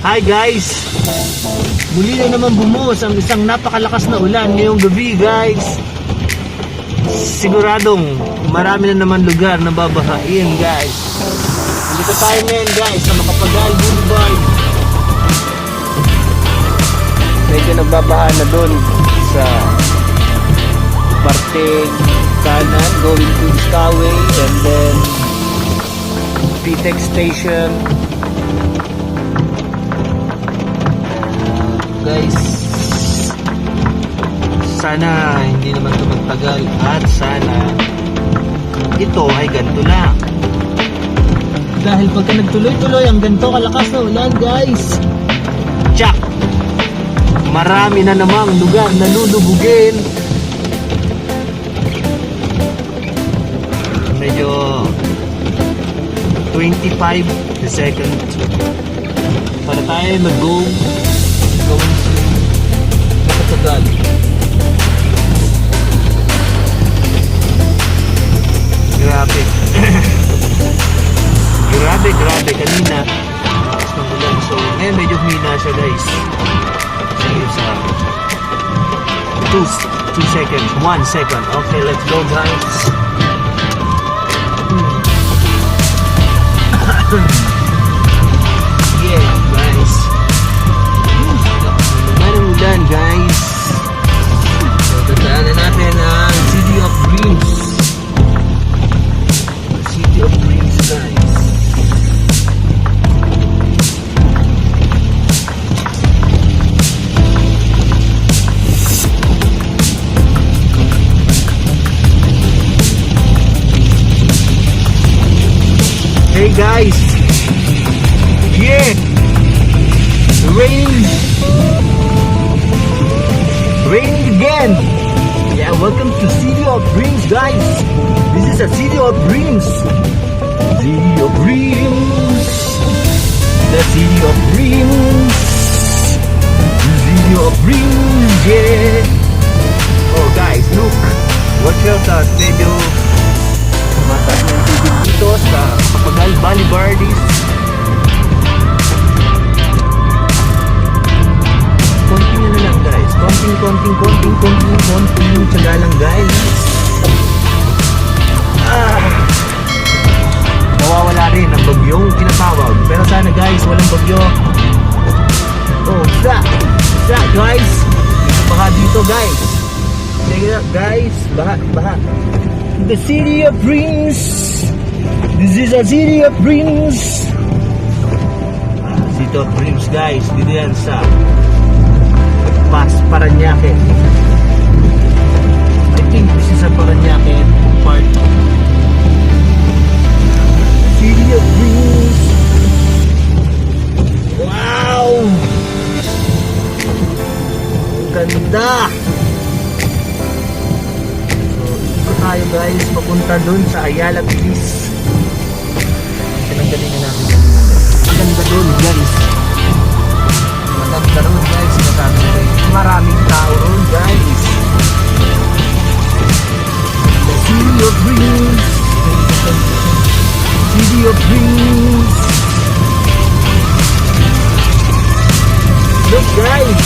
Hi guys! Muli na naman bumuhos ang isang napakalakas na ulan ngayong gabi guys. Siguradong marami na naman lugar na babahain guys. Dito tayo ngayon guys sa Macapagal Boulevard. Medyo nagbabaha na doon sa parte kanan going to Skyway and then PTEX station. Guys, sana hindi naman ito magtagal at sana ito ay ganito lang. Dahil pagka nagtuloy-tuloy ang ganito kalakas na ulan guys, tsak! Marami na namang lugar na lulubugin. Medyo 25 the second para tayo mag-go going to Macapagal. Grabe. grabe kanina lakas ng ulan. So ngayon medyo humina siya guys. Sige sa 2 seconds, 1 second. Okay, let's go guys. Yeah guys, ulan guys. So tataanan natin ang City of Dreams. City of Dreams guys. Hey guys, yeah, raining again. Yeah, welcome to City of Dreams guys. This is a City of Dreams. City of Dreams. The City of Dreams. The City of Dreams, yeah. Oh guys, look. Watch out sa medyo mataas ng tubig dito sa Macapagal Boulevard. Konting na lang guys. Konting tsaga lang guys. Mawawala rin ang bagyong tinatawag. Pero sana guys, walang bagyo. Oh, guys. Baha dito guys. Check it out guys. Baha. The City of Dreams. This is a City of Dreams. City of Dreams guys. Dito yan sa Paranaque. I think this is a Paranaque part. City of Dreams. Wow! Ang ganda! Tayo guys, papunta dun sa Ayala Place. Pinanggaling na natin dun. Maganda dun guys. Maganda dun guys. Sinasabi ko guys, maraming tao dun guys. The City of Dreams. City of Dreams. Look guys,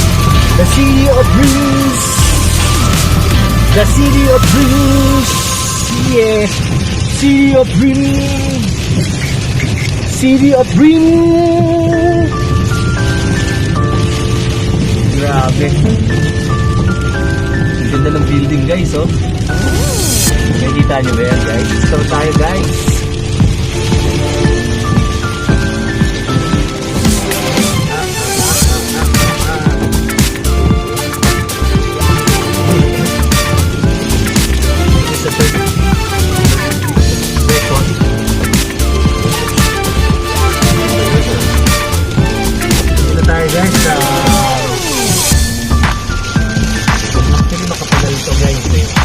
the City of Dreams. The City of Dreams. Yeah. City of Dreams. City of Dreams. Grabe. Ganda ng building guys, oh. Nakikita nyo ba yan guys? So tayo guys.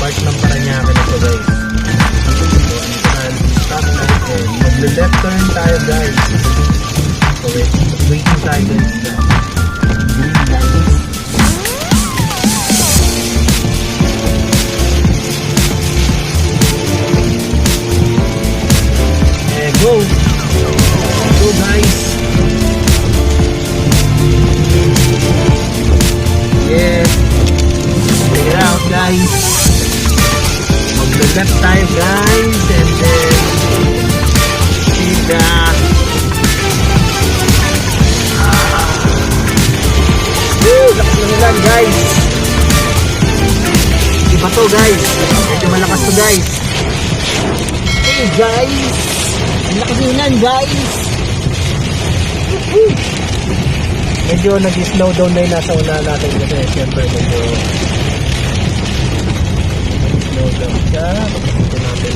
Part ng Paranaque na ito guys. Mag-left turn tayo guys. So waiting tayo guys. Green lights. Go guys. left tayo guys, and then see the lakas ng ulan guys. Iba to guys, medyo malakas to guys. Hey guys, ang lakas ng ulan guys. Medyo nag-slow down na yung nasa una natin kasi siyempre medyo slow down siya. Pagkakita natin